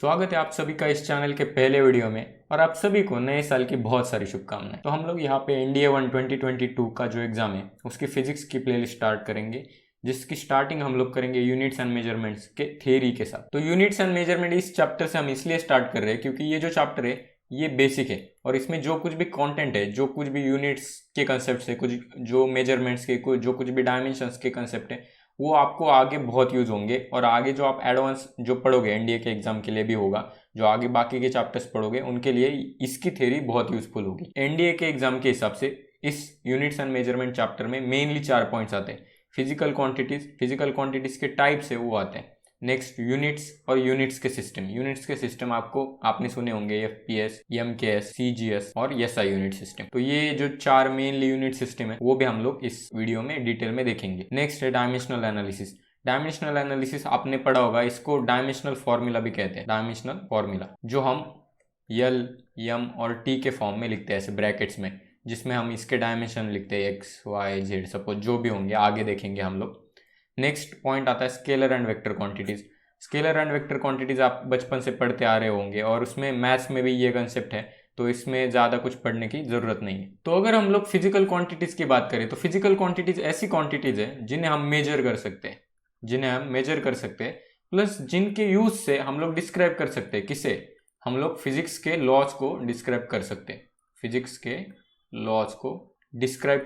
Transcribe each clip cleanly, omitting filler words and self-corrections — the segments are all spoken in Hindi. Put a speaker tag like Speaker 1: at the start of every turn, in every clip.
Speaker 1: स्वागत है आप सभी का इस चैनल के पहले वीडियो में और आप सभी को नए साल की बहुत सारी शुभकामनाएं। तो हम लोग यहाँ पे एनडीए 1 2022 का जो एग्जाम है उसकी फिजिक्स की प्लेलिस्ट स्टार्ट करेंगे, जिसकी स्टार्टिंग हम लोग करेंगे यूनिट्स एंड मेजरमेंट्स के थ्योरी के साथ। तो यूनिट्स एंड मेजरमेंट इस चैप्टर से हम इसलिए स्टार्ट कर रहे हैं क्योंकि ये जो चैप्टर है ये बेसिक है और इसमें जो कुछ भी कंटेंट है, जो कुछ भी यूनिट्स के कंसेप्ट है, कुछ जो मेजरमेंट्स के, जो कुछ भी डायमेंशंस के कंसेप्ट है, वो आपको आगे बहुत यूज होंगे। और आगे जो आप एडवांस जो पढ़ोगे एनडीए के एग्जाम के लिए भी होगा, जो आगे बाकी के चैप्टर्स पढ़ोगे उनके लिए इसकी थ्योरी बहुत यूजफुल होगी। एनडीए के एग्जाम के हिसाब से इस यूनिट्स एंड मेजरमेंट चैप्टर में मेनली 4 पॉइंट्स आते हैं। फिजिकल क्वांटिटीज के टाइप्स है वो आते हैं। नेक्स्ट यूनिट्स और यूनिट्स के सिस्टम आपने सुने होंगे, एफपीएस, एमकेएस, सीजीएस और एसआई यूनिट सिस्टम। तो ये जो 4 मेनली यूनिट सिस्टम है वो भी हम लोग इस वीडियो में डिटेल में देखेंगे। नेक्स्ट है डायमेंशनल एनालिसिस आपने पढ़ा होगा, इसको डायमेंशनल फॉर्मूला भी कहते हैं। डायमेंशनल फॉर्मूला जो हम यल, एम और टी के फॉर्म में लिखते हैं ऐसे ब्रैकेट्स में, जिसमें हम इसके डायमेंशन लिखते हैं एक्स वाई जेड, सपोज जो भी होंगे आगे देखेंगे हम लोग। नेक्स्ट पॉइंट आता है स्केलर एंड वेक्टर क्वांटिटीज आप बचपन से पढ़ते आ रहे होंगे और उसमें मैथ्स में भी ये कंसेप्ट है, तो इसमें ज़्यादा कुछ पढ़ने की ज़रूरत नहीं है। तो अगर हम लोग फिजिकल क्वांटिटीज़ की बात करें तो फिजिकल क्वांटिटीज़ ऐसी क्वांटिटीज़ है जिन्हें हम मेजर कर सकते हैं, प्लस जिनके यूज से हम लोग डिस्क्राइब कर सकते हैं। किसे? हम लोग फिजिक्स के लॉज को डिस्क्राइब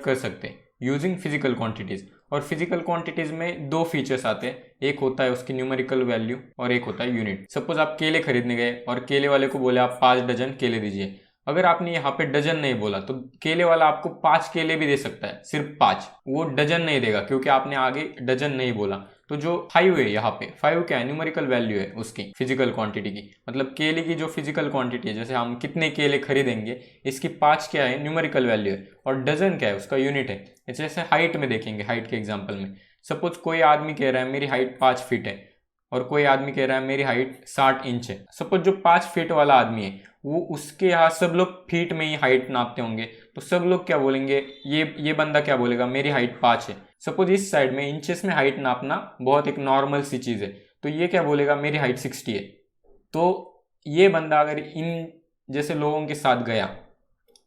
Speaker 1: कर सकते हैं यूजिंग फिजिकल क्वांटिटीज। और फिजिकल क्वांटिटीज में 2 फीचर्स आते हैं, एक होता है उसकी न्यूमेरिकल वैल्यू और एक होता है यूनिट। सपोज आप केले खरीदने गए और केले वाले को बोले आप 5 डजन केले दीजिए। अगर आपने यहाँ पे डजन नहीं बोला तो केले वाला आपको 5 केले भी दे सकता है, सिर्फ 5, वो डजन नहीं देगा क्योंकि आपने आगे डजन नहीं बोला। तो जो 5 है, यहाँ पे 5 क्या है? न्यूमेरिकल वैल्यू है उसकी फिजिकल क्वांटिटी की। मतलब केले की जो फिजिकल क्वांटिटी है, जैसे हम कितने केले खरीदेंगे, इसकी 5 क्या है? न्यूमेरिकल वैल्यू है। और डजन क्या है? उसका यूनिट है। जैसे हाइट में देखेंगे, हाइट के एग्जाम्पल में सपोज कोई आदमी कह रहा है मेरी हाइट 5 फीट है और कोई आदमी कह रहा है मेरी हाइट 60 इंच है। सपोज जो 5 फीट वाला आदमी है वो, उसके यहाँ सब लोग फीट में ही हाइट नापते होंगे, तो सब लोग क्या बोलेंगे? ये बंदा क्या बोलेगा? मेरी हाइट 5 है। सपोज इस साइड में इंचेस में हाइट नापना बहुत एक नॉर्मल सी चीज़ है, तो ये क्या बोलेगा? मेरी हाइट 60 है। तो ये बंदा अगर इन जैसे लोगों के साथ गया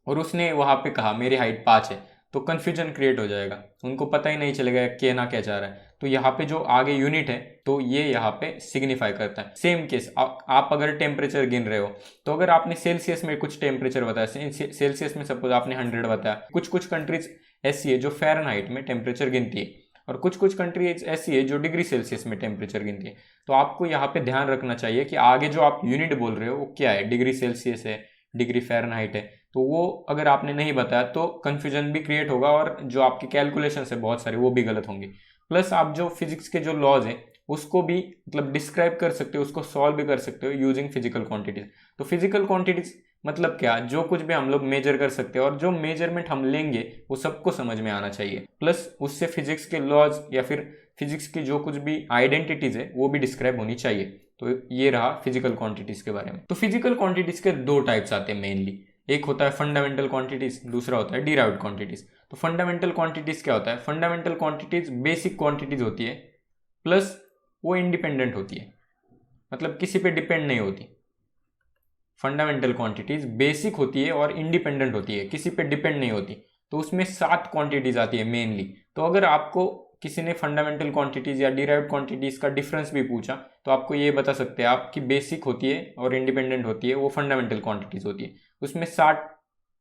Speaker 1: और उसने वहाँ पे कहा मेरी हाइट 5 है, तो कन्फ्यूजन क्रिएट हो जाएगा, उनको पता ही नहीं चलेगा कहना क्या चाह रहा है। तो यहाँ पे जो आगे यूनिट है तो ये यहाँ पे सिग्निफाई करता है। सेम केस आप अगर टेम्परेचर गिन रहे हो, तो अगर आपने सेल्सियस में कुछ टेम्परेचर बताया, सेल्सियस में सपोज आपने 100 बताया, कुछ कंट्रीज ऐसी है जो फ़ारेनहाइट में टेम्परेचर गिनती है और कुछ कंट्रीज ऐसी है जो डिग्री सेल्सियस में टेम्परेचर गिनती है। तो आपको यहाँ पे ध्यान रखना चाहिए कि आगे जो आप यूनिट बोल रहे हो वो क्या है, डिग्री सेल्सियस है, डिग्री फ़ारेनहाइट है। तो वो अगर आपने नहीं बताया तो कन्फ्यूजन भी क्रिएट होगा और जो आपकी कैलकुलेशन है बहुत सारे वो भी गलत होंगे। प्लस आप जो फिजिक्स के जो लॉज हैं उसको भी मतलब डिस्क्राइब कर सकते हो, उसको सॉल्व भी कर सकते हो यूजिंग फिजिकल क्वांटिटीज। तो फिजिकल क्वांटिटीज मतलब क्या? जो कुछ भी हम लोग मेजर कर सकते हैं और जो मेजरमेंट हम लेंगे वो सबको समझ में आना चाहिए, प्लस उससे फिजिक्स के लॉज या फिर फिजिक्स की जो कुछ भी आइडेंटिटीज है वो भी डिस्क्राइब होनी चाहिए। तो ये रहा फिजिकल क्वांटिटीज के बारे में। तो फिजिकल क्वांटिटीज के 2 टाइप्स आते हैं मेनली, एक होता है फंडामेंटल क्वांटिटीज, दूसरा होता है डिराइव्ड क्वांटिटीज। तो फंडामेंटल क्वांटिटीज क्या होता है? फंडामेंटल क्वांटिटीज बेसिक क्वांटिटीज होती है, प्लस वो इंडिपेंडेंट होती है, मतलब किसी पे डिपेंड नहीं होती। फंडामेंटल क्वांटिटीज बेसिक होती है और इंडिपेंडेंट होती है, किसी पे डिपेंड नहीं होती। तो उसमें 7 क्वांटिटीज आती है मेनली। तो अगर आपको किसी ने फंडामेंटल क्वांटिटीज या डिराइव्ड क्वांटिटीज का डिफरेंस भी पूछा तो आपको ये बता सकते हैं आपकी बेसिक होती है और इंडिपेंडेंट होती है, वो फंडामेंटल क्वांटिटीज होती है। उसमें 60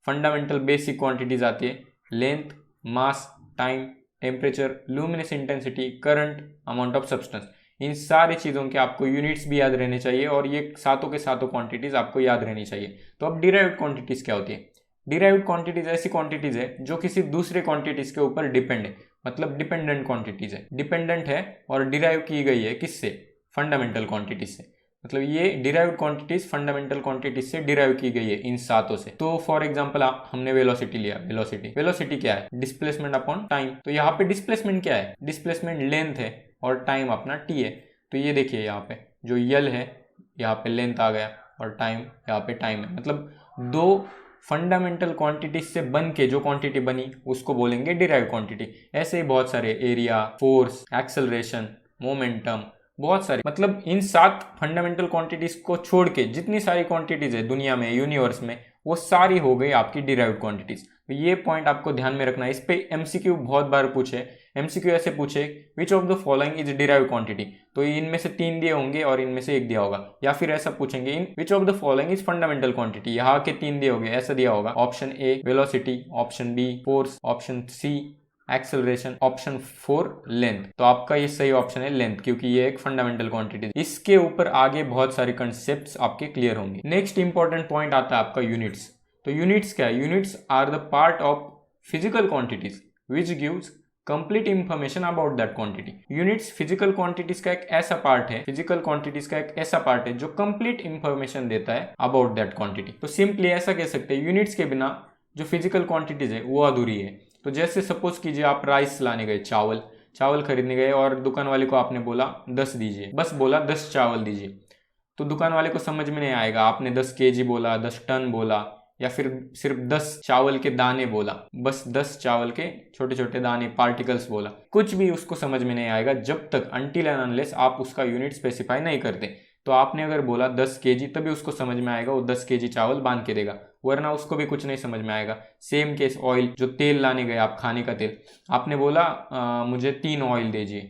Speaker 1: फंडामेंटल बेसिक क्वांटिटीज आती है, length, mass, time, temperature, luminous intensity, current, amount of substance. इन सारी चीज़ों के आपको यूनिट्स भी याद रहने चाहिए और ये सातों के सातों क्वांटिटीज आपको याद रहनी चाहिए। तो अब डिराइव्ड क्वांटिटीज क्या होती है? डिराइव्ड क्वांटिटीज ऐसी क्वांटिटीज है जो किसी दूसरे क्वांटिटीज के ऊपर डिपेंड है, मतलब डिपेंडेंट क्वांटिटीज है, डिपेंडेंट है और डिराइव की गई है किससे? फंडामेंटल क्वांटिटीज से। मतलब ये डिराइव्ड क्वांटिटीज फंडामेंटल क्वांटिटीज से डिराइव की गई है इन सातों से। तो फॉर एग्जांपल हमने वेलोसिटी लिया, वेलोसिटी क्या है? Displacement upon time. तो यहाँ पे डिस्प्लेसमेंट क्या है? डिस्प्लेसमेंट लेंथ है और टाइम अपना टी है। तो ये देखिए यहाँ पे जो यल है, यहाँ पे लेंथ आ गया और टाइम, यहाँ पे टाइम है। मतलब 2 फंडामेंटल क्वांटिटीज से बन के जो क्वांटिटी बनी उसको बोलेंगे डिराइव क्वांटिटी। ऐसे ही बहुत सारे एरिया, फोर्स, एक्सेलरेशन, मोमेंटम, बहुत सारी, मतलब इन 7 फंडामेंटल क्वांटिटीज को छोड़ के जितनी सारी क्वांटिटीज है दुनिया में, यूनिवर्स में, वो सारी हो गई आपकी डिराइव्ड क्वांटिटीज। तो ये पॉइंट आपको ध्यान में रखना है। इस पे एमसीक्यू बहुत बार पूछे। एमसीक्यू ऐसे पूछे, विच of the following is derived quantity, तो इनमें से 3 दिए होंगे और इनमें से 1 दिया होगा। या फिर ऐसा पूछेंगे, in which of the following is fundamental quantity, यहाँ के 3 दिए होंगे, ऐसा दिया होगा। Option A velocity, option B force, option C acceleration, option 4 length. तो आपका ये सही ऑप्शन है लेंथ, क्योंकि ये एक फंडामेंटल क्वांटिटी। इसके ऊपर आगे बहुत सारे कंसेप्ट्स आपके क्लियर होंगे। नेक्स्ट इंपॉर्टेंट पॉइंट आता है आपका यूनिट्स। तो यूनिट्स क्या है? Units are the part of physical quantities which gives complete information about that quantity. Units physical quantities का एक ऐसा पार्ट है, फिजिकल क्वांटिटीज का एक ऐसा पार्ट है जो कंप्लीट इंफॉर्मेशन देता है अबाउट दैट क्वांटिटी। तो सिंपली ऐसा कह सकते हैं, यूनिट्स के बिना जो फिजिकल क्वांटिटीज है वो अधूरी है। तो जैसे सपोज कीजिए आप राइस लाने गए, चावल खरीदने गए और दुकान वाले को आपने बोला 10 दीजिए, बस बोला 10 चावल दीजिए। तो दुकान वाले को समझ में नहीं आएगा, आपने 10 केजी बोला, 10 टन बोला, या फिर सिर्फ 10 चावल के दाने बोला, बस 10 चावल के छोटे छोटे दाने पार्टिकल्स बोला, कुछ भी उसको समझ में नहीं आएगा जब तक अनटिल एंड अनलेस आप उसका यूनिट स्पेसिफाई नहीं करते। तो आपने अगर बोला 10 केजी, तभी उसको समझ में आएगा, वो 10 केजी चावल बांध के देगा, वरना उसको भी कुछ नहीं समझ में आएगा। सेम केस ऑयल, जो तेल लाने गए आप, खाने का तेल, आपने बोला मुझे 3 ऑयल दीजिए,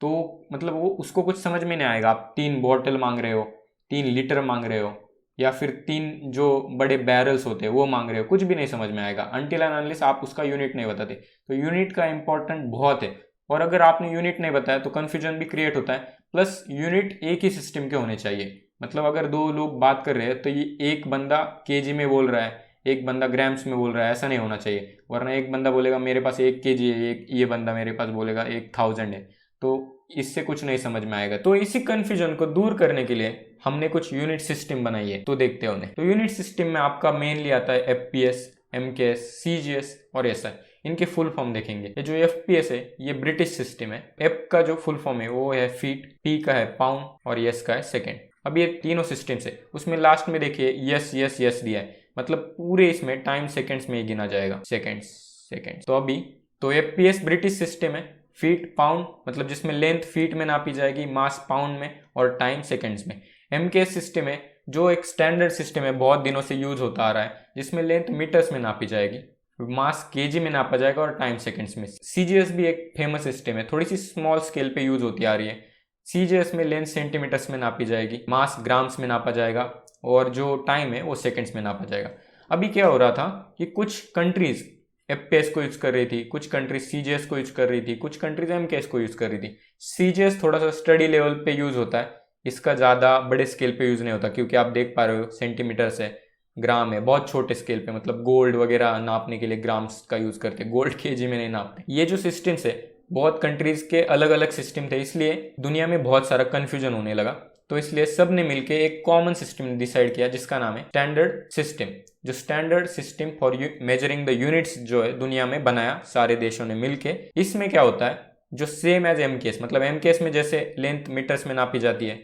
Speaker 1: तो मतलब वो उसको कुछ समझ में नहीं आएगा। आप 3 बॉटल मांग रहे हो, 3 लीटर मांग रहे हो, या फिर 3 जो बड़े बैरल्स होते हैं वो मांग रहे हो, कुछ भी नहीं समझ में आएगा अनटिल एंड अनलेस आप उसका यूनिट नहीं बताते। तो यूनिट का इंपॉर्टेंट बहुत है, और अगर आपने यूनिट नहीं बताया तो कन्फ्यूजन भी क्रिएट होता है। प्लस यूनिट एक ही सिस्टम के होने चाहिए, मतलब अगर 2 लोग बात कर रहे हैं तो ये एक बंदा केजी में बोल रहा है, एक बंदा ग्राम्स में बोल रहा है, ऐसा नहीं होना चाहिए। वरना एक बंदा बोलेगा मेरे पास 1 केजी है, एक ये बंदा मेरे पास बोलेगा 1000 है, तो इससे कुछ नहीं समझ में आएगा। तो इसी कंफ्यूजन को दूर करने के लिए हमने कुछ यूनिट सिस्टम बनाई है, तो देखते हैं उन्हें। तो यूनिट सिस्टम में आपका मेनली आता है एफपीएस, एमकेएस, सीजीएस और एसआई। इनके फुल फॉर्म देखेंगे। ये जो एफपीएस है ये ब्रिटिश सिस्टम है। एफ का जो फुल फॉर्म है वो है फीट, पी का है पाउंड और एस का है सेकेंड। अब ये तीनों सिस्टम्स है, उसमें लास्ट में देखिए यस यस यस दिया है, मतलब पूरे इसमें टाइम सेकेंड्स में ही गिना जाएगा, सेकेंड्स। तो अभी तो एफपीएस ब्रिटिश सिस्टम है, फीट पाउंड मतलब जिसमें लेंथ फीट में नापी जाएगी, मास पाउंड में और टाइम सेकेंड्स में। एमकेएस सिस्टम है जो एक स्टैंडर्ड सिस्टम है, बहुत दिनों से यूज होता आ रहा है, जिसमें लेंथ मीटर्स में नापी जाएगी, मास केजी में नापा जाएगा और टाइम सेकेंड्स में। सीजीएस भी एक फेमस सिस्टम है, थोड़ी सी स्मॉल स्केल पे यूज होती आ रही है। सीजीएस में लेंथ सेंटीमीटर्स में नापी जाएगी, मास ग्राम्स में नापा जाएगा और जो टाइम है वो सेकेंड्स में नापा जाएगा। अभी क्या हो रहा था कि कुछ कंट्रीज एफपीएस को यूज कर रही थी, कुछ कंट्रीज सीजीएस को यूज कर रही थी, कुछ कंट्रीज एमकेएस को यूज कर रही थी। सीजीएस थोड़ा सा स्टडी लेवल पे यूज होता है, इसका ज़्यादा बड़े स्केल पे यूज नहीं होता, क्योंकि आप देख पा रहे हो सेंटीमीटर्स है, ग्राम है, बहुत छोटे स्केल पे, मतलब गोल्ड वगैरह नापने के लिए ग्राम्स का यूज करते हैं, गोल्ड केजी में नहीं नापते। ये जो सिस्टम्स है बहुत कंट्रीज के अलग अलग सिस्टम थे, इसलिए दुनिया में बहुत सारा कंफ्यूजन होने लगा। तो इसलिए सब ने मिलकर एक कॉमन सिस्टम डिसाइड किया जिसका नाम है स्टैंडर्ड सिस्टम। जो standard system for measuring the units जो है दुनिया में बनाया सारे देशों ने मिलके। इसमें क्या होता है, जो सेम एज एमकेएस, मतलब एमकेएस में जैसे लेंथ मीटर्स में नापी जाती है,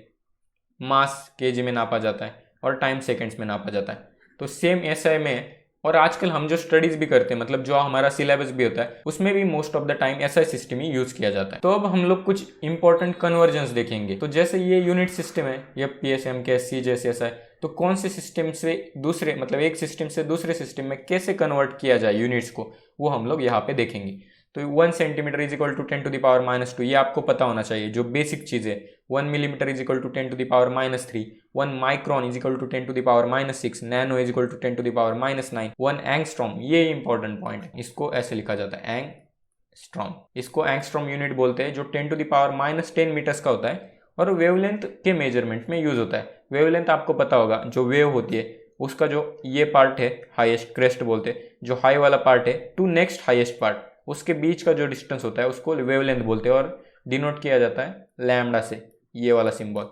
Speaker 1: मास केजी में नापा जाता है और टाइम सेकेंड्स में नापा जाता है, तो सेम एसआई में। और आजकल हम जो स्टडीज भी करते हैं, मतलब जो हमारा सिलेबस भी होता है, उसमें भी most of the time SI system he use किया जाता है। तो अब हम लोग कुछ इंपॉर्टेंट कन्वर्जन्स देखेंगे। तो जैसे ये यूनिट सिस्टम है, एफपीएस, एमकेएस, सीजीएस, एसआई, तो कौन से सिस्टम से दूसरे, मतलब एक सिस्टम से दूसरे सिस्टम में कैसे कन्वर्ट किया जाए यूनिट्स को, वो हम लोग यहाँ पे देखेंगे। तो 1 centimetre is equal to 10 to the power -2, ये आपको पता होना चाहिए, जो बेसिक चीज़ है। 1 millimetre is equal to 10 to the power -3, 1 micron is equal to 10 to the power -6, nano is equal to 10 to the power -9, 1 angstrom, ये इंपॉर्टेंट पॉइंट है, इसको ऐसे लिखा जाता है एंगस्ट्रॉम। इसको एंगस्ट्रॉम यूनिट बोलते हैं, जो 10 टू द पावर -10 मीटर्स का होता है और वेवलेंथ के मेजरमेंट में यूज होता है। वेवलेंथ आपको पता होगा, जो वेव होती है उसका जो ये पार्ट है हाईएस्ट, क्रेस्ट बोलते हैं, जो हाई वाला पार्ट है टू नेक्स्ट हाईएस्ट पार्ट, उसके बीच का जो डिस्टेंस होता है उसको वेवलेंथ बोलते हैं और डिनोट किया जाता है लैम्डा से, ये वाला सिंबल।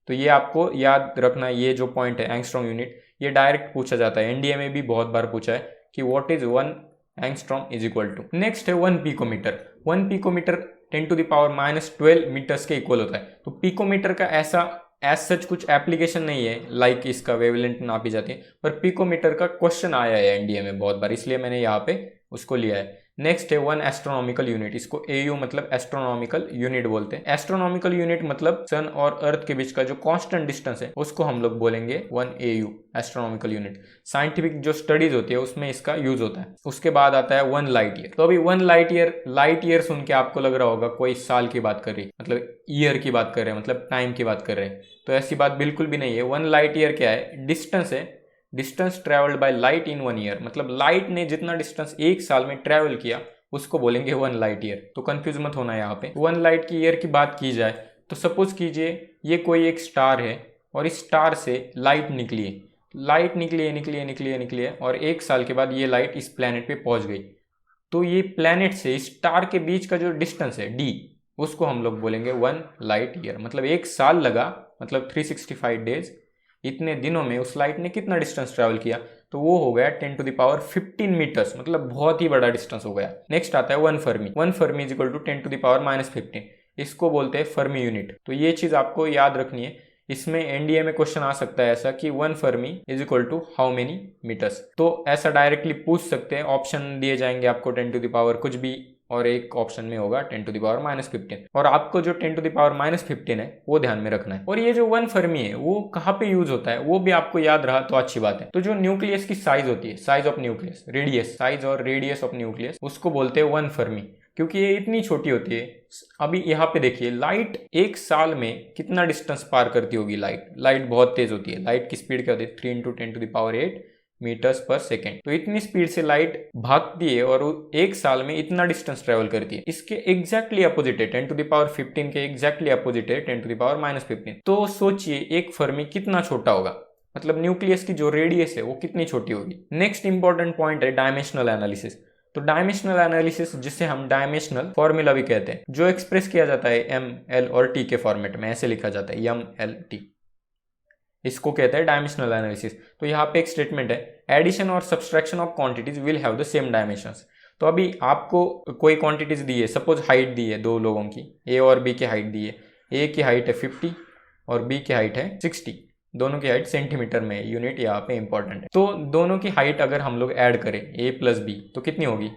Speaker 1: तो ये आपको याद रखना, ये जो पॉइंट है एंगस्ट्रॉम यूनिट, ये डायरेक्ट पूछा जाता है, एनडीए में भी बहुत बार पूछा है कि what is 1 angstrom is equal to. Next है 1 picometre. 1 picometre 10 to the power -12 metres के इक्वल होता है। तो पिकोमीटर का ऐसा एज सच कुछ एप्लीकेशन नहीं है, लाइक इसका वेवलेंथ नापी जाती है, पर पिकोमीटर का क्वेश्चन आया है एनडीए में बहुत बार, इसलिए मैंने यहाँ पे उसको लिया है। नेक्स्ट है 1 एस्ट्रोनॉमिकल यूनिट, इसको AU मतलब एस्ट्रोनॉमिकल यूनिट बोलते हैं। एस्ट्रोनॉमिकल यूनिट मतलब सन और अर्थ के बीच का जो कांस्टेंट डिस्टेंस है उसको हम लोग बोलेंगे 1 AU एस्ट्रोनॉमिकल यूनिट। साइंटिफिक जो स्टडीज होती है उसमें इसका यूज होता है। उसके बाद आता है 1 लाइट ईयर। तो अभी 1 लाइट ईयर सुन के आपको लग रहा होगा कोई साल की बात कर रही, मतलब ईयर की बात कर रहे हैं, मतलब टाइम की बात कर रहे हैं। तो ऐसी बात बिल्कुल भी नहीं है। 1 लाइट ईयर क्या है? डिस्टेंस है, distance travelled by light in 1 year, मतलब लाइट ने जितना डिस्टेंस एक साल में ट्रेवल किया उसको बोलेंगे 1 लाइट ईयर। तो कंफ्यूज मत होना यहाँ पे। 1 लाइट की ईयर की बात की जाए तो सपोज कीजिए ये कोई एक स्टार है और इस स्टार से लाइट निकली है, लाइट निकली है और एक साल के बाद ये लाइट इस प्लैनेट पे पहुंच गई। तो ये प्लैनेट से स्टार के बीच का जो डिस्टेंस है d, उसको हम लोग बोलेंगे 1 लाइट ईयर। मतलब एक साल लगा, मतलब 365 डेज, इतने दिनों में उस लाइट ने कितना डिस्टेंस ट्रैवल किया? तो वो हो गया 10 टू द पावर 15 मीटर्स, मतलब बहुत ही बड़ा डिस्टेंस हो गया। नेक्स्ट आता है 1 fermi. 1 fermi is equal to 10 to the power -15, इसको बोलते हैं फर्मी यूनिट। तो ये चीज आपको याद रखनी है। इसमें एनडीए में क्वेश्चन आ सकता है ऐसा कि 1 fermi is equal to how many metres. तो ऐसा डायरेक्टली पूछ सकते हैं, ऑप्शन दिए जाएंगे आपको 10 टू द पावर कुछ भी, और एक ऑप्शन में होगा 10 टू द पावर -15, और आपको जो 10 टू द पावर -15 है वो ध्यान में रखना है। और ये जो 1 फर्मी है वो कहाँ पे यूज होता है वो भी आपको याद रहा तो अच्छी बात है। तो जो न्यूक्लियस की साइज होती है, size of nucleus, radius, size और रेडियस ऑफ न्यूक्लियस, उसको बोलते हैं 1 फर्मी, क्योंकि ये इतनी छोटी होती है। अभी यहाँ पे देखिए, लाइट एक साल में कितना डिस्टेंस पार करती होगी? लाइट बहुत तेज होती है। लाइट की स्पीड क्या होती है? 3 × 10 टू द पावर 8 मीटर्स पर सेकेंड। तो इतनी स्पीड से लाइट भागती है और एक साल में इतना डिस्टेंस ट्रेवल करती है। इसके एग्जैक्टली अपोजिट है 10 टू द पावर 15 के एग्जैक्टली अपोजिट है 10 टू द पावर -15। तो सोचिए एक फर्मी कितना छोटा होगा, मतलब न्यूक्लियस की जो रेडियस है वो कितनी छोटी होगी। नेक्स्ट इंपॉर्टेंट पॉइंट है डायमेंशनल एनालिसिस। तो डायमेंशनल एनालिसिस, जिसे हम डायमेंशनल फॉर्मूला भी कहते हैं, जो एक्सप्रेस किया जाता है M, L और T के फॉर्मेट में, ऐसे लिखा जाता है M, L, T, इसको कहते हैं डायमेंशनल एनालिसिस। तो यहाँ पे एक स्टेटमेंट है, एडिशन और subtraction of quantities will have the same dimensions. तो अभी आपको कोई क्वांटिटीज दी है, सपोज हाइट दी है दो लोगों की, A और B की हाइट दी है। A की हाइट है 50 और B की हाइट है 60, दोनों की हाइट सेंटीमीटर में, यूनिट यहाँ पे इंपॉर्टेंट है। तो दोनों की हाइट अगर हम लोग ऐड करें A + B तो कितनी होगी?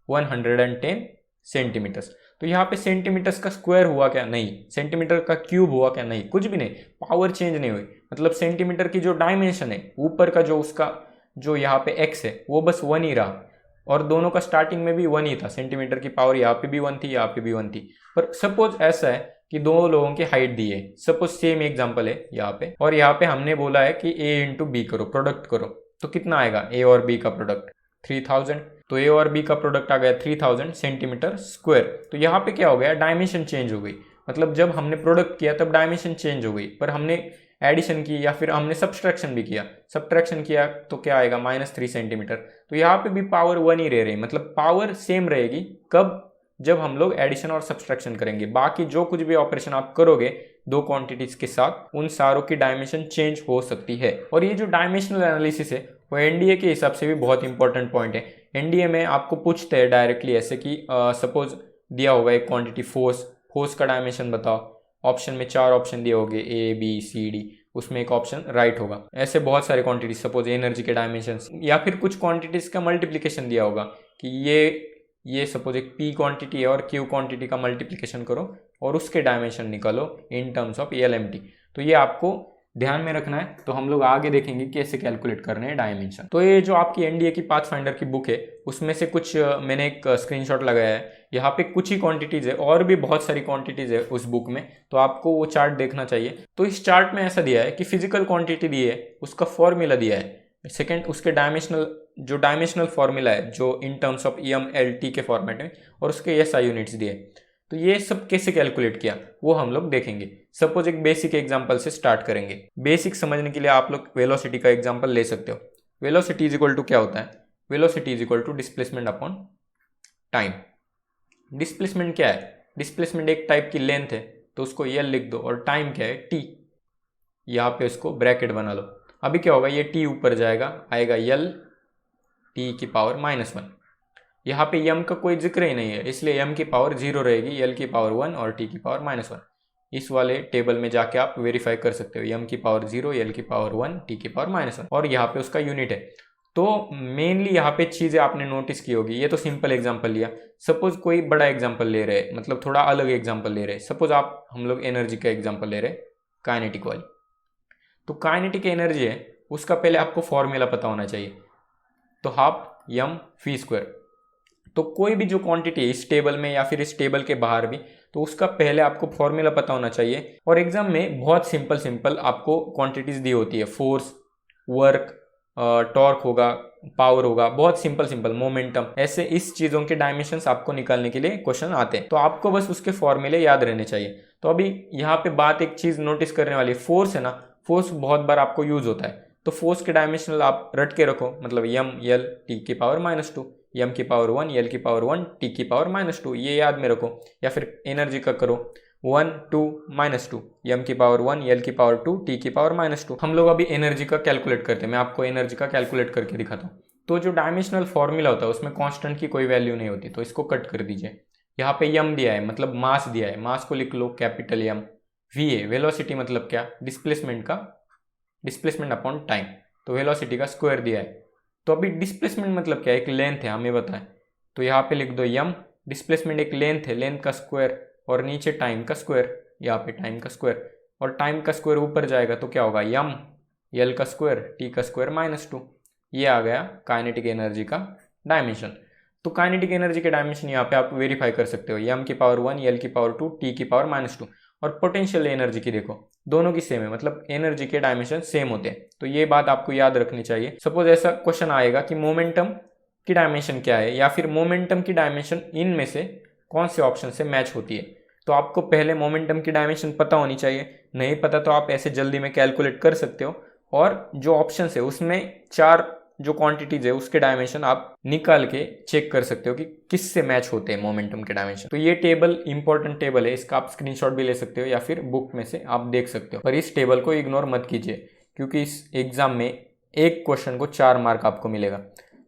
Speaker 1: 110 सेंटीमीटर्स। तो यहाँ पे सेंटीमीटर्स का स्क्वायर हुआ क्या? नहीं। सेंटीमीटर का क्यूब हुआ क्या? नहीं, कुछ भी नहीं, पावर चेंज नहीं हुई। मतलब सेंटीमीटर की जो डायमेंशन है, ऊपर का जो उसका जो यहाँ पे x है वो बस 1 ही रहा, और दोनों का स्टार्टिंग में भी 1 ही था। सेंटीमीटर की पावर यहाँ पे भी 1 थी, यहाँ पे भी 1 थी। पर सपोज ऐसा है कि दो लोगों की हाइट दी है, सपोज सेम एग्जांपल है यहाँ पे, और यहाँ पे हमने बोला है कि A × B करो, प्रोडक्ट करो, तो कितना आएगा A और B का प्रोडक्ट? 3000। तो A और B का प्रोडक्ट आ गया 3000 सेंटीमीटर स्क्वायर। तो यहाँ पे क्या हो गया? डायमेंशन चेंज हो गई। मतलब जब हमने प्रोडक्ट किया तब डायमेंशन चेंज हो गई, पर हमने एडिशन की या फिर हमने सब्सट्रैक्शन भी किया, सब्सट्रैक्शन किया तो क्या आएगा? -3 सेंटीमीटर। तो यहाँ पे भी पावर 1 ही रह रही, मतलब पावर सेम रहेगी। कब? जब हम लोग एडिशन और सब्सट्रैक्शन करेंगे। बाकी जो कुछ भी ऑपरेशन आप करोगे दो क्वांटिटीज के साथ, उन सारों की डायमेंशन चेंज हो सकती है। और ये जो डायमेंशनल एनालिसिस है वो एनडीए के हिसाब से भी बहुत इंपॉर्टेंट पॉइंट है। एनडीए में आपको पूछते हैं डायरेक्टली ऐसे कि सपोज दिया होगा एक क्वांटिटी फोर्स का डायमेंशन बताओ। ऑप्शन में 4 ऑप्शन दिए होंगे A, B, C, D, उसमें एक ऑप्शन राइट होगा। ऐसे बहुत सारे क्वांटिटीज, सपोज एनर्जी के डायमेंशन, या फिर कुछ क्वांटिटीज का मल्टीप्लिकेशन दिया होगा कि ये सपोज एक P क्वांटिटी है और Q क्वांटिटी का मल्टीप्लिकेशन करो और उसके डायमेंशन निकालो इन टर्म्स ऑफ LMT। तो ये आपको ध्यान में रखना है। तो हम लोग आगे देखेंगे कैसे कैलकुलेट करने हैं डायमेंशन। तो ये जो आपकी एनडीए की पाथफाइंडर की बुक है उसमें से कुछ मैंने एक स्क्रीनशॉट लगाया है। यहाँ पे कुछ ही क्वांटिटीज है, और भी बहुत सारी क्वांटिटीज है उस बुक में, तो आपको वो चार्ट देखना चाहिए। तो इस चार्ट में ऐसा दिया है कि फिजिकल क्वांटिटी दी है, उसका फॉर्मूला दिया है। सेकेंड, उसके डायमेंशनल फॉर्मूला है जो in terms of EM, L, T के फॉर्मेट में, और उसके SI यूनिट्स दिए। तो ये सब कैसे कैलकुलेट किया वो हम लोग देखेंगे। सपोज एक बेसिक एग्जांपल से स्टार्ट करेंगे। बेसिक समझने के लिए आप लोग वेलोसिटी का एग्जांपल ले सकते हो। वेलोसिटी इज इक्वल टू क्या होता है? Velocity is equal to displacement upon time. Displacement क्या है? डिस्प्लेसमेंट एक टाइप की लेंथ है, तो उसको L लिख दो, और टाइम क्या है? T। यहाँ पे उसको ब्रैकेट बना लो। अभी क्या होगा? ये T ऊपर जाएगा, आएगा L T की पावर -1। यहाँ पे m का कोई जिक्र ही नहीं है, इसलिए m की पावर 0 रहेगी, L की पावर 1 और T की पावर -1। इस वाले टेबल में जाके आप वेरीफाई कर सकते हो, m की पावर 0, L की पावर 1, T की पावर -1, और यहाँ पे उसका यूनिट है। तो मेनली यहाँ पे चीज़ें आपने नोटिस की होगी, ये तो सिंपल एग्जांपल लिया। सपोज कोई बड़ा एग्जांपल ले रहे हैं, मतलब थोड़ा अलग एग्जांपल ले रहे हैं। सपोज हम लोग एनर्जी का एग्जांपल ले रहे हैं, काइनेटिक वाली। तो काइनेटिक एनर्जी है, उसका पहले आपको फॉर्मूला पता होना चाहिए। तो हाफ यम वी स्क्वायर। तो कोई भी जो क्वांटिटी है इस टेबल में या फिर इस टेबल के बाहर भी, तो उसका पहले आपको फॉर्मूला पता होना चाहिए। और एग्जाम में बहुत सिंपल आपको क्वांटिटीज दी होती है, फोर्स, वर्क, टॉर्क होगा, पावर होगा, बहुत सिंपल मोमेंटम, ऐसे इस चीज़ों के डायमेंशंस आपको निकालने के लिए क्वेश्चन आते हैं। तो आपको बस उसके फॉर्मूले याद रहने चाहिए। तो अभी यहाँ पे बात एक चीज़ नोटिस करने वाली, फोर्स है ना, फोर्स बहुत बार आपको यूज होता है। तो फोर्स के डायमेंशनल आप रट के रखो, मतलब यम यल टी की पावर -2, यम की पावर 1, यल की पावर 1, टी की पावर -2, ये याद में रखो। या फिर एनर्जी का करो 1 2 -2, यम की पावर 1, यल की पावर 2, टी की पावर -2। हम लोग अभी एनर्जी का कैलकुलेट करते हैं, मैं आपको एनर्जी का कैलकुलेट करके दिखाता हूँ। तो जो डायमेंशनल फॉर्मूला होता है उसमें कांस्टेंट की कोई वैल्यू नहीं होती, तो इसको कट कर दीजिए। यहाँ पे यम दिया है, मतलब मास दिया है, मास को लिख लो capital M. V a velocity, मतलब क्या, डिस्प्लेसमेंट अपॉन टाइम, तो वेलोसिटी का स्क्वायर दिया है। तो अभी डिस्प्लेसमेंट मतलब क्या, एक लेंथ है, हमें बताएं। तो यहाँ पे लिख दो यम, डिस्प्लेसमेंट एक लेंथ है, लेंथ का स्क्वायर, और नीचे टाइम का स्क्वायर, यहाँ पे टाइम का स्क्वायर, और टाइम का स्क्वायर ऊपर जाएगा तो क्या होगा, यम यल का स्क्वायर टी का स्क्वायर -2। ये आ गया काइनेटिक एनर्जी का डायमेंशन। तो काइनेटिक एनर्जी के डायमेंशन यहाँ पे आप वेरीफाई कर सकते हो, यम की पावर 1, यल की पावर 2, टी की पावर -2। और पोटेंशियल एनर्जी की देखो, दोनों की सेम है, मतलब एनर्जी के डायमेंशन सेम होते हैं। तो ये बात आपको याद रखनी चाहिए। सपोज ऐसा क्वेश्चन आएगा कि मोमेंटम की डायमेंशन क्या है, या फिर मोमेंटम की डायमेंशन इनमें से कौन से ऑप्शन से मैच होती है। तो आपको पहले मोमेंटम की डायमेंशन पता होनी चाहिए, नहीं पता तो आप ऐसे जल्दी में कैलकुलेट कर सकते हो। और जो ऑप्शन है उसमें 4 जो क्वांटिटीज है उसके डायमेंशन आप निकाल के चेक कर सकते हो कि किससे मैच होते हैं मोमेंटम के डायमेंशन। तो ये टेबल इंपॉर्टेंट टेबल है, इसका आप स्क्रीनशॉट भी ले सकते हो या फिर बुक में से आप देख सकते हो। पर इस टेबल को इग्नोर मत कीजिए, क्योंकि इस एग्जाम में एक क्वेश्चन को 4 मार्क आपको मिलेगा।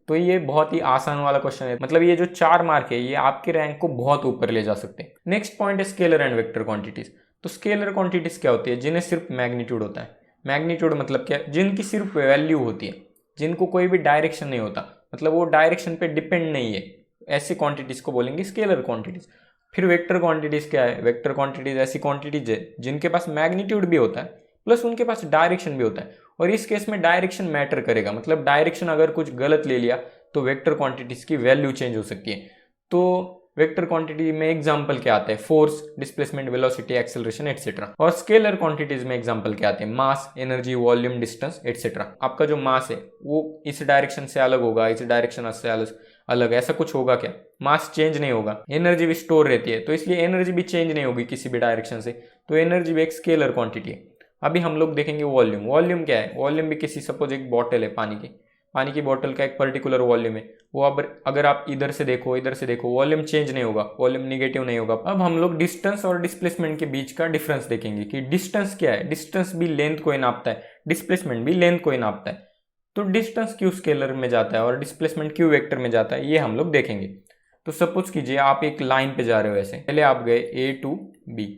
Speaker 1: तो ये बहुत ही आसान वाला क्वेश्चन है, मतलब ये जो 4 मार्क है ये आपके रैंक को बहुत ऊपर ले जा सकते हैं। नेक्स्ट पॉइंट है स्केलर एंड वेक्टर क्वांटिटीज। तो स्केलर क्वांटिटीज क्या होती है, जिन्हें सिर्फ मैग्नीट्यूड होता है। मैग्नीट्यूड मतलब क्या, जिनकी सिर्फ वैल्यू होती है, जिनको कोई भी डायरेक्शन नहीं होता, मतलब वो डायरेक्शन पे डिपेंड नहीं है, ऐसी क्वांटिटीज को बोलेंगे स्केलर क्वांटिटीज। फिर वेक्टर क्वांटिटीज क्या है, वेक्टर क्वांटिटीज ऐसी क्वांटिटीज है जिनके पास मैग्नीट्यूड भी होता है प्लस उनके पास डायरेक्शन भी होता है। और इस केस में डायरेक्शन मैटर करेगा, मतलब डायरेक्शन अगर कुछ गलत ले लिया तो वेक्टर क्वांटिटीज की वैल्यू चेंज हो सकती है। तो वेक्टर क्वांटिटी में एग्जांपल क्या आते हैं, force, displacement, velocity, acceleration etcetera. और स्केलर क्वांटिटीज में एग्जांपल क्या आते हैं, मास, एनर्जी, वॉल्यूम, डिस्टेंस एटसेट्रा। आपका जो मास है वो इस डायरेक्शन से अलग होगा, इस डायरेक्शन से अलग, ऐसा कुछ होगा क्या, मास चेंज नहीं होगा। एनर्जी भी स्टोर रहती है, तो इसलिए एनर्जी भी चेंज नहीं होगी किसी भी डायरेक्शन से, तो एनर्जी भी एक स्केलर क्वांटिटी है। अभी हम लोग देखेंगे वॉल्यूम। वॉल्यूम क्या है, वॉल्यूम भी किसी, सपोज एक बॉटल है पानी की बॉटल का एक पर्टिकुलर वॉल्यूम है, वो अब अगर आप इधर से देखो वॉल्यूम चेंज नहीं होगा, वॉल्यूम निगेटिव नहीं होगा। अब हम लोग डिस्टेंस और डिस्प्लेसमेंट के बीच का डिफरेंस देखेंगे कि डिस्टेंस क्या है, डिस्टेंस भी लेंथ को ही नापता है, डिस्प्लेसमेंट भी लेंथ को ही नापता है। तो डिस्टेंस क्यों स्केलर में जाता है और डिस्प्लेसमेंट क्यों वेक्टर में जाता है, ये हम लोग देखेंगे। तो सपोज कीजिए आप एक लाइन पे जा रहे हो, ऐसे पहले आप गए A to B,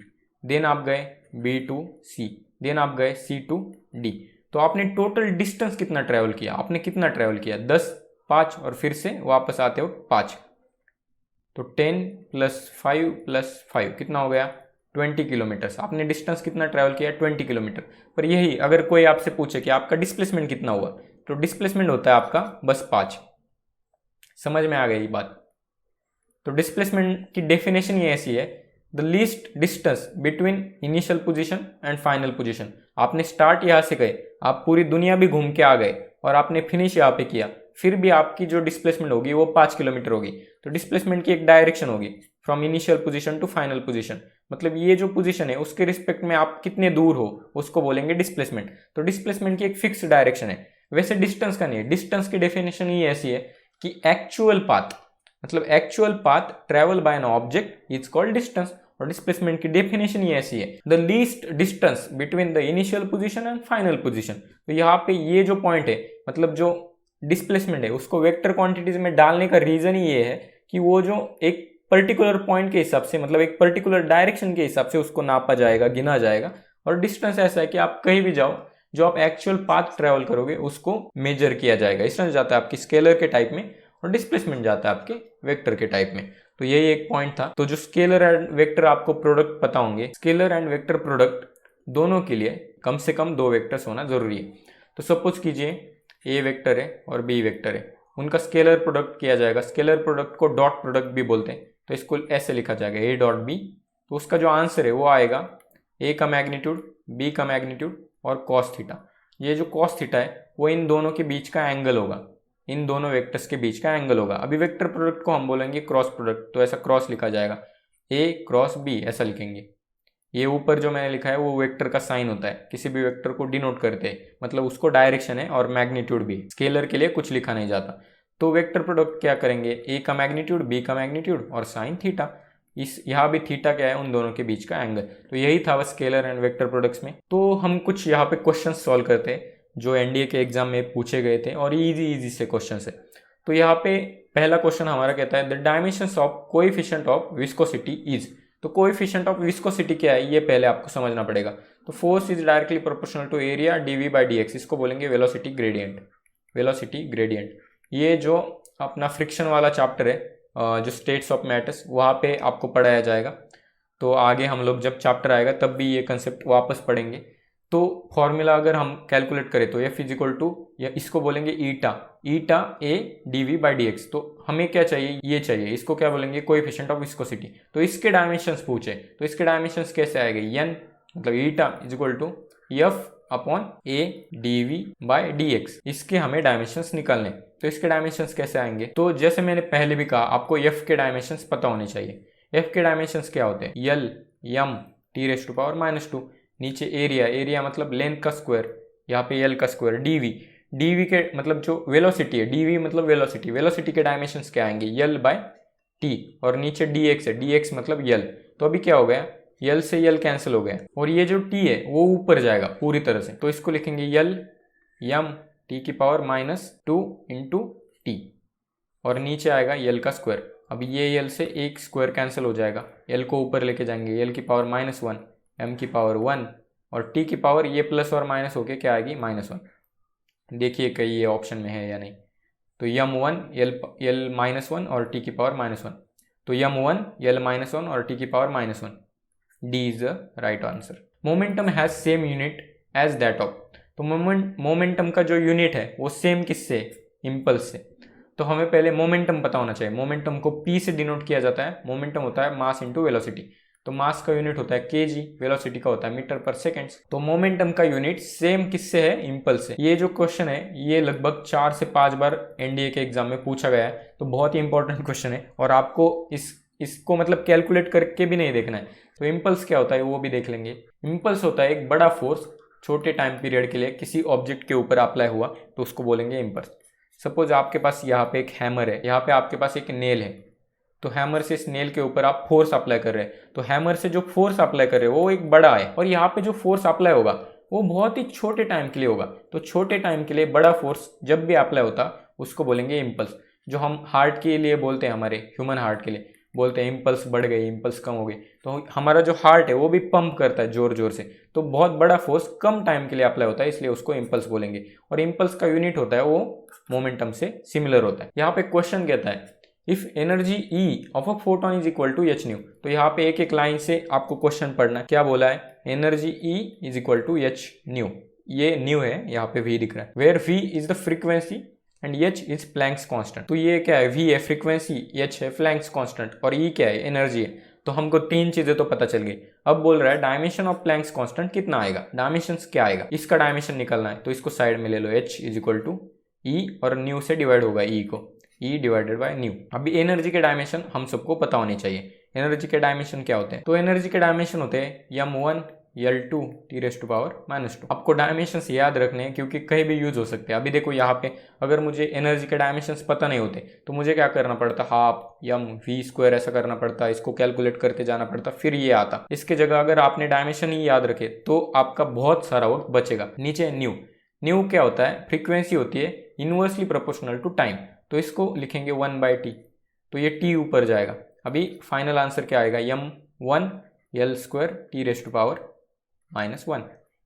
Speaker 1: देन आप गए B to C, देन आप गए C to D। तो आपने टोटल डिस्टेंस कितना ट्रेवल किया, आपने कितना ट्रेवल किया, 10, 5 और फिर से वापस आते हो 5। तो 10 + 5 + 5 कितना हो गया, 20 किलोमीटर्स। आपने डिस्टेंस कितना ट्रेवल किया, 20 किलोमीटर। पर यही अगर कोई आपसे पूछे कि आपका डिस्प्लेसमेंट कितना हुआ, तो डिस्प्लेसमेंट होता है आपका बस 5। समझ में आ गई बात। तो डिस्प्लेसमेंट की डेफिनेशन ये ऐसी है, the least distance between initial position and final position. आपने स्टार्ट यहाँ से गए, आप पूरी दुनिया भी घूम के आ गए और आपने फिनिश यहाँ पे किया, फिर भी आपकी जो डिस्प्लेसमेंट होगी वो 5 किलोमीटर होगी। तो डिस्प्लेसमेंट की एक डायरेक्शन होगी from initial position to final position, मतलब ये जो पोजीशन है उसके रिस्पेक्ट में आप कितने दूर हो उसको बोलेंगे डिस्प्लेसमेंट। तो डिस्प्लेसमेंट की एक फिक्स डायरेक्शन है। वैसे डिस्टेंस का नहीं है, डिस्टेंस की डेफिनेशन ही ऐसी है कि एक्चुअल पाथ, मतलब actual path travel by an object is called distance. और डिस्प्लेसमेंट की डेफिनेशन ही ऐसी है, the least distance between the initial position and final position. तो यहाँ पे ये जो पॉइंट है, मतलब जो डिस्प्लेसमेंट है उसको वेक्टर क्वांटिटीज में डालने का रीजन ही ये है कि वो जो एक पर्टिकुलर पॉइंट के हिसाब से, मतलब एक पर्टिकुलर डायरेक्शन के हिसाब से उसको नापा जाएगा, गिना जाएगा। और डिस्टेंस ऐसा है कि आप कहीं भी जाओ, जो आप एक्चुअल पाथ ट्रेवल करोगे उसको मेजर किया जाएगा। डिस्टेंस जाता है आपकी स्केलर के टाइप में और डिस्प्लेसमेंट जाता है आपके वेक्टर के टाइप में। तो यही एक पॉइंट था। तो जो स्केलर एंड वेक्टर आपको प्रोडक्ट पता होंगे, स्केलर एंड वेक्टर प्रोडक्ट दोनों के लिए कम से कम 2 वेक्टर्स होना जरूरी है। तो सपोज कीजिए ए वेक्टर है और बी वेक्टर है, उनका स्केलर प्रोडक्ट किया जाएगा। Scalar product co dot product भी बोलते हैं, तो इसको ऐसे लिखा जाएगा ए डॉट बी। तो उसका जो आंसर है वो आएगा ए का मैग्नीट्यूड, बी का मैग्नीट्यूड और कॉस थीटा। ये जो कॉस थीटा है वो इन दोनों के बीच का एंगल होगा, इन दोनों वेक्टर्स के बीच का एंगल होगा। अभी वेक्टर प्रोडक्ट को हम बोलेंगे क्रॉस प्रोडक्ट, तो ऐसा क्रॉस लिखा जाएगा, ए क्रॉस बी ऐसा लिखेंगे। ये ऊपर जो मैंने लिखा है वो वेक्टर का साइन होता है, किसी भी वेक्टर को डिनोट करते हैं, मतलब उसको डायरेक्शन है और मैग्नीट्यूड भी। स्केलर के लिए कुछ लिखा नहीं जाता। तो वेक्टर प्रोडक्ट क्या करेंगे, ए का मैग्नीट्यूड, बी का मैग्नीट्यूड और साइन थीटा। इस यहाँ भी थीटा क्या है, उन दोनों के बीच का एंगल। तो यही था बस स्केलर एंड वेक्टर प्रोडक्ट्स में। तो हम कुछ यहाँ पे क्वेश्चन सॉल्व करते हैं जो एनडीए के एग्जाम में पूछे गए थे और इजी से क्वेश्चन है। तो यहाँ पे पहला क्वेश्चन हमारा कहता है the dimensions of coefficient of viscosity is. तो कोएफिशिएंट ऑफ विस्कोसिटी क्या है ये पहले आपको समझना पड़ेगा। तो force is directly proportional to area DV by D X, इसको बोलेंगे वेलोसिटी ग्रेडियंट। वेलोसिटी ग्रेडियंट ये जो अपना फ्रिक्शन वाला चैप्टर है, जो स्टेट्स ऑफ मैटर्स, वहाँ पे आपको पढ़ाया जाएगा। तो आगे हम लोग जब चैप्टर आएगा तब भी ये कंसेप्ट वापस पढ़ेंगे। तो फॉर्मूला अगर हम कैलकुलेट करें तो एफ इज इक्वल टू, या इसको बोलेंगे eta, eta A D V by D X. तो हमें क्या चाहिए, ये चाहिए, इसको क्या बोलेंगे कोएफिशिएंट ऑफ विस्कोसिटी। तो इसके डायमेंशंस पूछे तो इसके डायमेंशंस कैसे आएंगे, एन मतलब eta is equal to F upon A D V by D X. इसके हमें डायमेंशंस निकालने। तो इसके डायमेंशंस कैसे आएंगे, तो जैसे मैंने पहले भी कहा आपको एफ के डायमेंशंस पता होने चाहिए। एफ के डायमेंशंस क्या होते हैं, L M T raise to power -2, नीचे एरिया, एरिया मतलब लेंथ का स्क्वायर, यहाँ पे यल का स्क्वायर, डीवी, डीवी के मतलब जो वेलोसिटी है, डीवी मतलब वेलोसिटी, वेलोसिटी के डायमेंशंस क्या आएंगे, यल बाय टी, और नीचे डी एक्स है, डी एक्स मतलब यल। तो अभी क्या हो गया, यल से यल कैंसिल हो गया और ये जो टी है वो ऊपर जाएगा पूरी तरह से। तो इसको लिखेंगे यल यम टी की पावर -2 इंटू टी, और नीचे आएगा यल का स्क्वायर। अब ये यल से एक स्क्वायर कैंसिल हो जाएगा, यल को ऊपर लेके जाएंगे, यल की पावर -1, m की पावर 1 और t की पावर ये प्लस और माइनस होके क्या आएगी -1। देखिए कहीं ये ऑप्शन में है या नहीं। तो m1 l -1 और t की पावर -1, तो m1 l -1 और t की power -1, d is the right answer. Momentum has same unit as that of. तो मोमेंटम का जो यूनिट है वो सेम किससे, इम्पल्स से। तो हमें पहले मोमेंटम पता होना चाहिए। मोमेंटम को p से डिनोट किया जाता है। मोमेंटम होता है मास इंटू वेलोसिटी। तो मास का यूनिट होता है केजी, वेलोसिटी का होता है मीटर पर सेकेंड। तो मोमेंटम का यूनिट सेम किससे है, इम्पल्स से। ये जो क्वेश्चन है ये लगभग 4 से 5 बार एनडीए के एग्जाम में पूछा गया है, तो बहुत ही इंपॉर्टेंट क्वेश्चन है और आपको इसको मतलब कैलकुलेट करके भी नहीं देखना है। तो इम्पल्स क्या होता है वो भी देख लेंगे। इम्पल्स होता है एक बड़ा फोर्स छोटे टाइम पीरियड के लिए किसी ऑब्जेक्ट के ऊपर अप्लाई हुआ, तो उसको बोलेंगे इम्पल्स। सपोज आपके पास यहाँ पे एक हैमर है, यहाँ पे आपके पास एक नेल है, तो हैमर से इस नेल के ऊपर आप फोर्स अप्लाई कर रहे हैं। तो हैमर से जो फोर्स अप्लाई कर रहे हैं वो एक बड़ा है, और यहाँ पे जो फोर्स अप्लाई होगा वो बहुत ही छोटे टाइम के लिए होगा। तो छोटे टाइम के लिए बड़ा फोर्स जब भी अप्लाई होता उसको बोलेंगे इम्पल्स। जो हम हार्ट के लिए बोलते हैं, हमारे ह्यूमन हार्ट के लिए बोलते हैं इम्पल्स बढ़ गई, इम्पल्स कम हो गई। तो हमारा जो हार्ट है वो भी पंप करता है जोर जोर से, तो बहुत बड़ा फोर्स कम टाइम के लिए अप्लाई होता है, इसलिए उसको इम्पल्स बोलेंगे। और इम्पल्स का यूनिट होता है वो मोमेंटम से सिमिलर होता है। यहाँ पे क्वेश्चन कहता है if energy E of a photon is equal to H nu. तो यहाँ पे एक एक लाइन से आपको क्वेश्चन पढ़ना है। क्या बोला है, energy E is equal to H nu, ये न्यू है, यहाँ पे वी दिख रहा है। Where V is the frequency and H is Planck's constant. तो ये क्या है, वी है फ्रीक्वेंसी, एच है प्लैंक्स कांस्टेंट और ई क्या है, एनर्जी है। तो हमको 3 चीजें तो पता चल गई। अब बोल रहा है डायमेंशन ऑफ प्लैंक्स कांस्टेंट कितना आएगा, डायमेंशन क्या आएगा, इसका डायमेंशन निकालना है। तो इसको साइड में ले लो, एच इज इक्वल टू ई और न्यू से डिवाइड होगा ई को, E डिवाइडेड बाय न्यू। अभी एनर्जी के डायमेंशन हम सबको पता होने चाहिए। एनर्जी के डायमेंशन क्या होते हैं, तो एनर्जी के डायमेंशन होते हैं m1 l2 T raise to power -2। आपको डायमेंशंस याद रखने हैं क्योंकि कहीं भी यूज हो सकते हैं। अभी देखो यहाँ पे अगर मुझे एनर्जी के डायमेंशंस पता नहीं होते तो मुझे क्या करना पड़ता, हाफ m v स्क्वायर ऐसा करना पड़ता, इसको कैलकुलेट करते जाना पड़ता, फिर ये आता। इसके जगह अगर आपने डायमेंशन ही याद रखे तो आपका बहुत सारा वक्त बचेगा। नीचे न्यू, न्यू क्या होता है, फ्रीक्वेंसी होती है इनवर्सली प्रोपोर्शनल टू टाइम, तो इसको लिखेंगे 1/t, तो ये t ऊपर जाएगा। अभी फाइनल आंसर क्या आएगा, m1 l² T raise to power -1।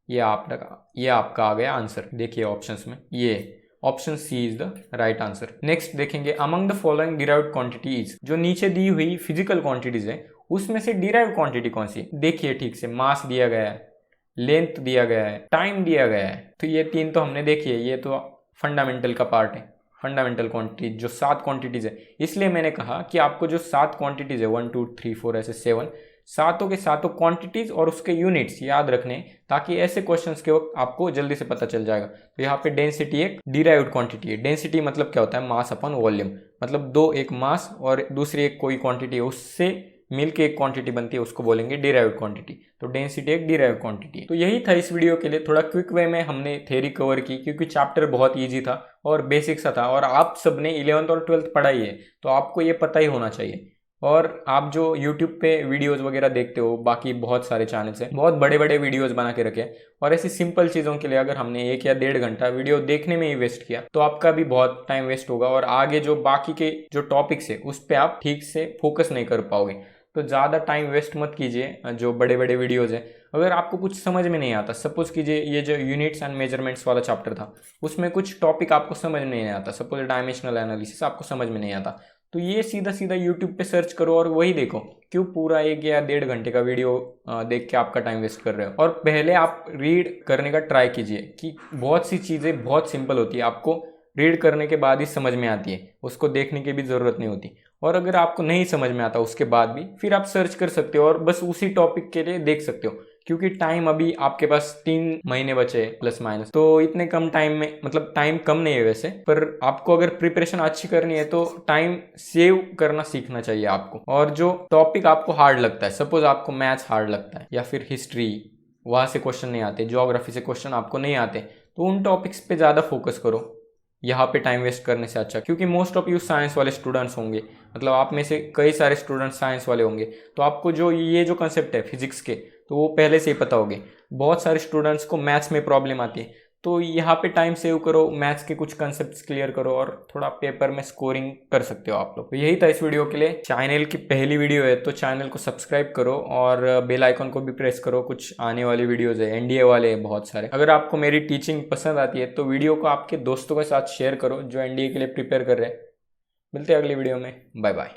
Speaker 1: ये आपका आ गया आंसर। देखिए ऑप्शंस में ये option C is the right answer. Next देखेंगे among the following derived quantities, जो नीचे दी हुई फिजिकल क्वांटिटीज है उसमें से डिराइव्ड क्वांटिटी कौन सी? देखिए ठीक से, मास दिया गया है, लेंथ दिया गया है, टाइम दिया गया है, तो ये तीन तो हमने देखी है, ये तो फंडामेंटल का पार्ट है, फंडामेंटल क्वांटिटी जो 7 क्वांटिटीज है। इसलिए मैंने कहा कि आपको जो 7 क्वांटिटीज है 1 2 3 4 ऐसे 7, सातों के सातों क्वांटिटीज और उसके यूनिट्स याद रखने, ताकि ऐसे क्वेश्चंस के वक्त आपको जल्दी से पता चल जाएगा। तो यहाँ पे डेंसिटी एक डिराइव्ड क्वांटिटी है। डेंसिटी मतलब क्या होता है? मास अपॉन वॉल्यूम, मतलब दो, एक मास और दूसरी एक कोई क्वांटिटी है, उससे मिलके एक क्वांटिटी बनती है, उसको बोलेंगे डिराइव्ड क्वांटिटी। तो डेंसिटी एक डिराइव्ड क्वांटिटी है। तो यही था इस वीडियो के लिए, थोड़ा क्विक वे में हमने थ्योरी कवर की, क्योंकि चैप्टर बहुत ईजी था और बेसिक सा था, और आप सबने 11th और 12th पढ़ाई है तो आपको ये पता ही होना चाहिए। और आप जो YouTube पे वीडियोस वगैरह देखते हो, बाकी बहुत सारे चैनल्स हैं, बहुत बड़े बड़े वीडियोस बना के रखे, और ऐसी सिंपल चीज़ों के लिए अगर हमने 1 या 1.5 घंटा वीडियो देखने में ही वेस्ट किया तो आपका भी बहुत टाइम वेस्ट होगा, और आगे जो बाकी के जो टॉपिक्स है उस पर आप ठीक से फोकस नहीं कर पाओगे। तो ज़्यादा टाइम वेस्ट मत कीजिए जो बड़े बड़े वीडियोज़ हैं। अगर आपको कुछ समझ में नहीं आता, सपोज कीजिए ये जो यूनिट्स एंड मेजरमेंट्स वाला चैप्टर था, उसमें कुछ टॉपिक आपको समझ में नहीं आता, सपोज डायमेंशनल एनालिसिस आपको समझ में नहीं आता, तो ये सीधा सीधा यूट्यूब पे सर्च करो और वही देखो। क्यों पूरा 1 या 1.5 घंटे का वीडियो देख के आपका टाइम वेस्ट कर रहे हो? और पहले आप रीड करने का ट्राई कीजिए, कि बहुत सी चीज़ें बहुत सिंपल होती है, आपको रीड करने के बाद ही समझ में आती है, उसको देखने की भी ज़रूरत नहीं होती। और अगर आपको नहीं समझ में आता उसके बाद भी फिर आप सर्च कर सकते हो और बस उसी टॉपिक के लिए देख सकते हो, क्योंकि टाइम अभी आपके पास 3 महीने बचे प्लस माइनस, तो इतने कम टाइम में, मतलब टाइम कम नहीं है वैसे, पर आपको अगर प्रिपरेशन अच्छी करनी है तो टाइम सेव करना सीखना चाहिए आपको। और जो टॉपिक आपको हार्ड लगता है, सपोज आपको मैथ्स हार्ड लगता है या फिर हिस्ट्री, वहाँ से क्वेश्चन नहीं आते, ज्योग्राफी से क्वेश्चन आपको नहीं आते, तो उन टॉपिक्स पे ज़्यादा फोकस करो यहाँ पे टाइम वेस्ट करने से अच्छा। क्योंकि मोस्ट ऑफ यू साइंस वाले स्टूडेंट्स होंगे, मतलब आप में से कई सारे स्टूडेंट्स साइंस वाले होंगे, तो आपको जो ये जो कंसेप्ट है फिजिक्स के, तो वो पहले से ही पता होंगे। बहुत सारे स्टूडेंट्स को मैथ्स में प्रॉब्लम आती है, तो यहाँ पे टाइम सेव करो, मैथ्स के कुछ कंसेप्ट्स क्लियर करो और थोड़ा पेपर में स्कोरिंग कर सकते हो आप लोग। तो यही था इस वीडियो के लिए। चैनल की पहली वीडियो है तो चैनल को सब्सक्राइब करो और बेल आइकन को भी प्रेस करो। कुछ आने वाली वीडियोस है, एनडीए वाले बहुत सारे। अगर आपको मेरी टीचिंग पसंद आती है तो वीडियो को आपके दोस्तों के साथ शेयर करो जो एनडीए के लिए प्रिपेयर कर रहे हैं। मिलते हैं अगली वीडियो में, बाय बाय।